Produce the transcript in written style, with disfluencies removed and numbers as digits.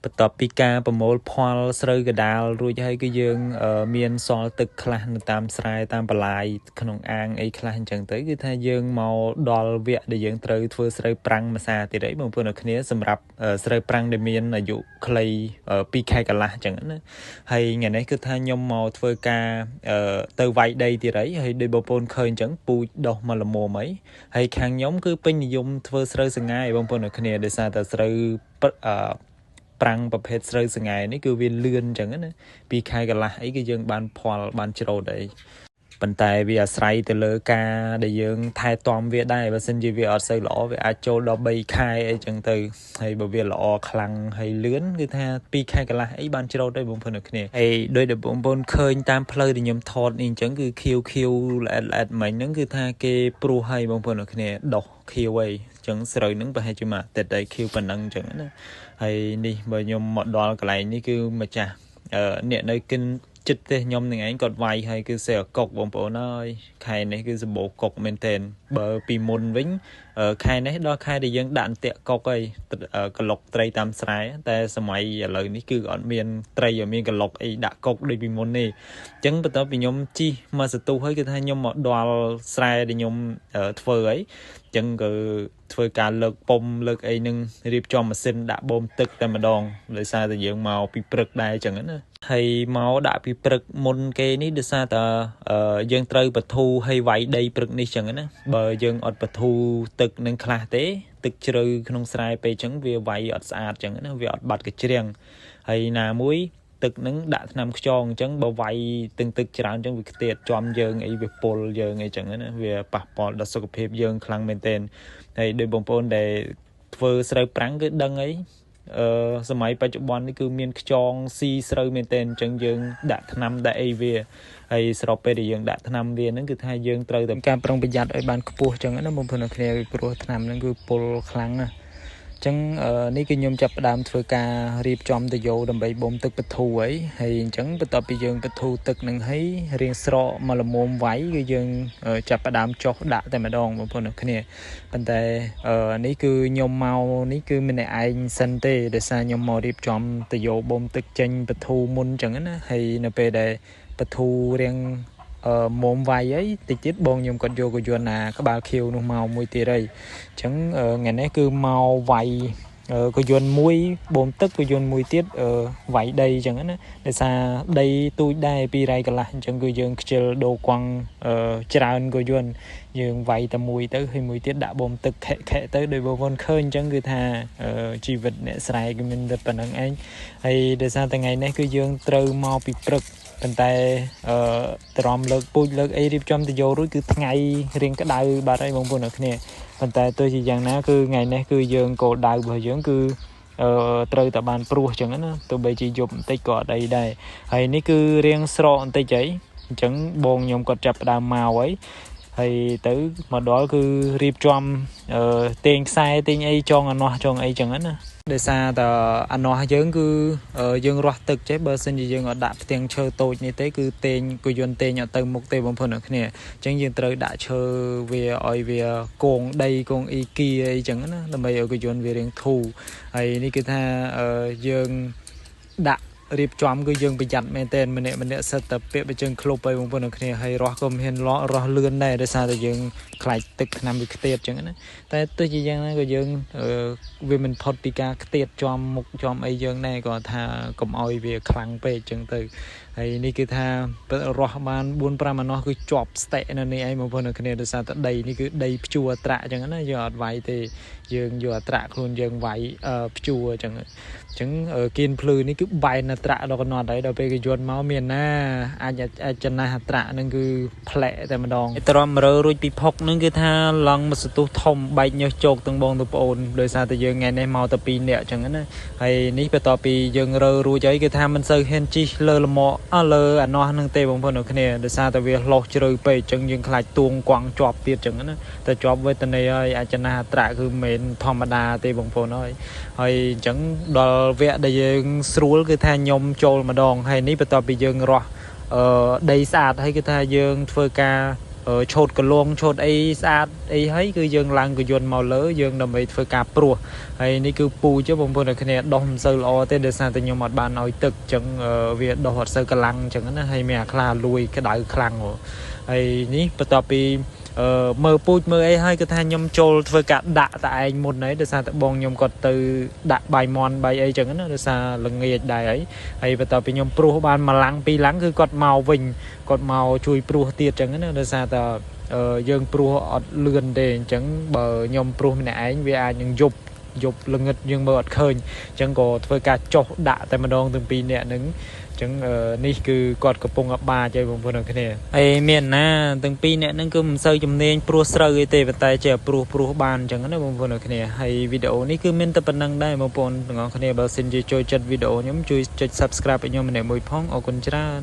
បន្ទាប់ពីការប្រមូលផលស្រូវកដាលរួចហើយគឺយើងមានសល់ទឹកខ្លះនៅតាមស្រែតាមបន្លាយក្នុងអាងអីខ្លះអញ្ចឹងទៅគឺថាយើងមកដល់វគ្គដែលយើងត្រូវធ្វើស្រូវប្រាំងម្សាទៀតហើយបងប្អូនអ្នកគ្នាសម្រាប់ស្រូវប្រាំងដែលមានអាយុខ្លី2ខែកន្លះអញ្ចឹងណាហើយថ្ងៃនេះគឺថាខ្ញុំមកធ្វើការទៅវាយដីទៀតហើយដូចបងប្អូនឃើញអញ្ចឹងពូជដុះមកល្មមហើយខាងខ្ញុំគឺពេញនិយមធ្វើស្រូវសង្ហាយបងប្អូនអ្នកគ្នាដោយសារតែស្រូវប្រាំងប្រភេទស្រូវសង្ហាយនេះគឺវាលឿនអញ្ចឹងណា2ខែកន្លះអីគឺយើងបានផលបានច្រូតអីប៉ុន្តែវាអាស្រ័យទៅលើការដែលយើងថែទាំវាដែរបើសិនជាវាអត់សូវល្អវាអាចចូលដល់3ខែអីចឹងទៅហើយបើវាល្អខ្លាំងហើយលឿនគឺថា2ខែកន្លះអីបានច្រូតហើយបងប្អូនអ្នកគ្នាហើយដោយដែលបងប្អូនឃើញតាមផ្លូវដែលខ្ញុំថតនេះអញ្ចឹងគឺខៀវល្អិតមិញហ្នឹងគឺថាគេព្រោះឲ្យបងប្អូនអ្នកគ្នាដោះខៀវអីចឹងស្រូវហ្នឹងប្រហែលជាមួយអាទិត្យហើយខៀវប៉ុណ្ណឹងចឹងណាហើយនេះបើខ្ញុំមកដល់កន្លែងនេះគឺម្ចាស់អ្នកនៅគិនចិត្តទេខ្ញុំនឹងឯងគាត់វាយហើយគឺសេកុកបងប្អូនអើយខែនេះគឺសម្បូរកុកមែនទែនបើពីមុនវិញខែនេះដល់ខែដែលយើងដាក់អន្ទាក់កុកហើយកលុកត្រីតាមស្រែតែសម័យឥឡូវនេះគឺអត់មានត្រីឲ្យមានកលុកអីដាក់កុកដូចពីមុនទេអញ្ចឹងបន្ទាប់ពីខ្ញុំជីមកសន្ទុះហើយគឺថាខ្ញុំមកដល់ស្រែដែលខ្ញុំធ្វើហើយអញ្ចឹងគឺធ្វើការលើកពុំលើកអីនឹងរៀបចំម៉ាស៊ីនដាក់បូមទឹកតែម្ដងដោយសារតែយើងមកពីព្រឹកដែរអញ្ចឹងណាហើយមកដាក់ពីព្រឹកមុនគេនេះដោយសារតែយើងត្រូវបធូរហើយវាយដីព្រឹកនេះអញ្ចឹងណាបើយើងអត់បធូរទឹកនឹងខ្លះទេទឹកជ្រៅក្នុងស្រែពេលអញ្ចឹងវាវាយអត់ស្អាតអញ្ចឹងណាវាអត់បាត់កជ្រៀងហើយណាមួយទឹកនឹងដាក់ថ្នាំខ្យងអញ្ចឹងបើវាយទឹកច្រើនអញ្ចឹងវាខ្ទាតចំយើងអីវាពុលយើងអីអញ្ចឹងណាវាប៉ះពាល់ដល់សុខភាពយើងខ្លាំងមែនទែនហើយដោយបងប្អូនដែលធ្វើស្រូវប្រាំងគឺដឹងអីសម័យបច្ចុប្បន្ននេះគឺមានខ្យងស៊ីស្រូវមែនទែនអញ្ចឹងយើងដាក់ថ្នាំដាក់អីវាហើយស្របពេលដែលយើងដាក់ថ្នាំវាហ្នឹងគឺថាយើងត្រូវតែការប្រុងប្រយ័ត្នឲ្យបានខ្ពស់អញ្ចឹងណាបងប្អូនអ្នកគ្នាព្រោះថ្នាំហ្នឹងគឺពុលខ្លាំងណាស់អញ្ចឹងនេះគឺខ្ញុំចាប់ផ្ដើមធ្វើការរៀបចំទៅយោដើម្បីបូមទឹកបធូរហើយអញ្ចឹងបន្ទាប់ពីយើងបធូរទឹកនឹងហើយរៀងស្រកមកល្មមវាយគឺយើងចាប់ផ្ដើមចុះដាក់តែម្ដងបងប្អូនអ្នកគ្នាប៉ុន្តែនេះគឺខ្ញុំមកនេះគឺម្នាក់ឯងសិនទេដោយសារខ្ញុំមករៀបចំទៅយោបូមទឹកចេញបធូរមុនអញ្ចឹងណាហើយនៅពេលដែលបធូររៀងមុំវាយអីតិចទៀតបងខ្ញុំគាត់យកយន្តណាក្បាលខៀវនោះមកមួយទៀតហើយអញ្ចឹងថ្ងៃនេះគឺមកវាយក៏យន្តមួយបូមទឹកក៏យន្តមួយទៀតវាយដីអញ្ចឹងណាដោយសារដីទូចដែរ2រ៉ៃកន្លះអញ្ចឹងគឺយើងខ្ជិលដូរកង់ច្រើនក៏យន្តយើងវាយតែមួយទៅហើយមួយទៀតដាក់បូមទឹកខែទៅដោយបងប្អូនឃើញអញ្ចឹងគឺថាជីវិតអ្នកស្រែគឺមានតែប៉ុណ្្នឹងឯងហើយដោយសារថ្ងៃនេះគឺយើងត្រូវមកពីព្រឹកប៉ុន្តែត្រមលើកពូជលើកអីរៀបចំទៅយករួចគឺថ្ងៃរៀងក្តៅបាត់ហើយបងប្អូនអ្នកគ្នាប៉ុន្តែទោះជាយ៉ាងណាគឺថ្ងៃនេះគឺយើងគោលដៅរបស់យើងគឺត្រូវតែបានព្រោះអញ្ចឹងណាទោះបីជាយប់បន្តិចក៏អត់អីដែរហើយនេះគឺរៀងស្រកបន្តិចអីអញ្ចឹងបងខ្ញុំគាត់ចាប់ផ្ដើមមកហើយទៅមកដល់គឺរៀបចំទាញខ្សែទាញអីចងអានោះចងអីចឹងណាដោយសារតែអានោះយើងគឺយើងរស់ទឹកចេះបើសិនជាយើងអត់ដាក់ផ្ទាំងឈើតូចនេះទេគឺទាញគឺយន្តទាញអត់ទៅមុខទេបងប្អូនអ្នកគ្នាអញ្ចឹងយើងត្រូវដាក់ឈើវាឲ្យវាគងដីគងអ៊ីគីអីចឹងណាដើម្បីឲ្យគឺយន្តវារៀងធូរហើយនេះគឺថាយើងដាក់រៀបចំគឺយើងប្រយ័ត្នមែនទែនម្នាក់សិតតែពាក្យបើជើងឃ្លុបឲ្យបងប្អូនអ្នកគ្នាហើយរស់ក៏មានរស់លឿនដែរដោយសារតែយើងខ្លាចទឹកថ្នាំវាខ្ទាតអញ្ចឹងណាតែទោះជាយ៉ាងណាក៏យើងវាមិនផុតពីការខ្ទាតចំមុខចំអីយើងដែរគាត់ថាកុំឲ្យវាខ្លាំងពេកអញ្ចឹងទៅហើយនេះគឺថារស់បាន 4-5 អានោះគឺជាប់ស្ទែនៅនេះឯងបងប្អូនអ្នកគ្នាដោយសារតែដីនេះគឺដីភ្ជួរត្រាក់អញ្ចឹងណាយើងអត់វាយទេយើងយកអត្រាក់ខ្លួនយើងវាយភ្ជួរអញ្ចឹងគៀនភ្លឺនេះគឺបែនអត្រាក់ដល់កណត់ហើយដល់ពេលគេយន្តមកមានណាអាចចំណាស់អត្រាក់ហ្នឹងគឺផ្លែតែម្ដងត្រមរើរួចពីផុកហ្នឹងគឺថាឡងមកសទុះធំបែកញើសជោគទាំងបងទៅប្អូនដោយសារតែយើងថ្ងៃនេះមកតែ2នាក់អញ្ចឹងណាហើយនេះបន្ទាប់ពីយើងរើរួចហើយគឺថាមិនសូវហ៊ានជីលើលម៉លើអានោះហ្នឹងទេបងប្អូនអ្នកគ្នាដោយសារតែវាឡោះជ្រៅពេកអញ្ចឹងយើងខ្លាចទួងកង់ជាប់ទៀតអញ្ចឹងណាតែជាប់វេទនីហើយអាចចំណាស់អត្រាក់គឺមិនធម្មតាទេបងប្អូនហើយអញ្ចឹងដល់វគ្គដែលយើងស្រួលគឺថាខ្ញុំចូលម្ដងហើយនេះបន្ទាប់ពីយើងរស់ដីស្អាតហើយគឺថាយើងធ្វើការ ឆូតកលងឆូតអីស្អាតអីហើយគឺយើងឡើងកយន្តមកលើយើងដើម្បីធ្វើការព្រោះហើយនេះគឺពូជបងប្អូនអ្នកគ្នាដោះមិនសូវល្អទេដោយសារតែខ្ញុំអត់បានឲ្យទឹកអញ្ចឹងវាដោះអត់សូវកម្លាំងអញ្ចឹងណាហើយមានអាខ្លាលួយក្តៅខ្លាំងហើយនេះបន្ទាប់ពីមើលពូជមើលអីហើយគឺថាខ្ញុំចូលធ្វើការដាក់តែឯងមុនហើយដោយសារតែបងខ្ញុំគាត់ទៅដាក់បាយមន់បាយអីចឹងណាដោយសារល្ងាចដែរហើយបន្ទាប់ពីខ្ញុំព្រោះបានមួយឡាំងពីរឡាំងគឺគាត់មកវិញគាត់មកជួយព្រោះទៀតចឹងណាដោយសារតែយើងព្រោះអត់លឿនទេអញ្ចឹងបើខ្ញុំព្រោះម្នាក់ឯងវាអាចនឹងយប់ល្ងឹតយើងមើលអត់ឃើញអញ្ចឹងក៏ធ្វើការចុះដាក់តែម្ដងទាំងពីរនាក់ហ្នឹងអញ្ចឹងនេះគឺគាត់កំពុងបាចហើយបងប្អូនគ្នាហើយមានណាទាំងពីរនាក់ហ្នឹងគឺមិនសូវជំនាញព្រោះស្រូវអីទេប៉ុន្តែចេះព្រោះបានអញ្ចឹងណាបងប្អូនគ្នាហើយវីដេអូនេះគឺមានតែប៉ុណ្្នឹងដែរបងប្អូនទាំងអស់គ្នាបើសិនជាចូលចិត្តវីដេអូខ្ញុំជួយចុច Subscribe ឲ្យខ្ញុំម្នាក់មួយផងអរគុណច្រើន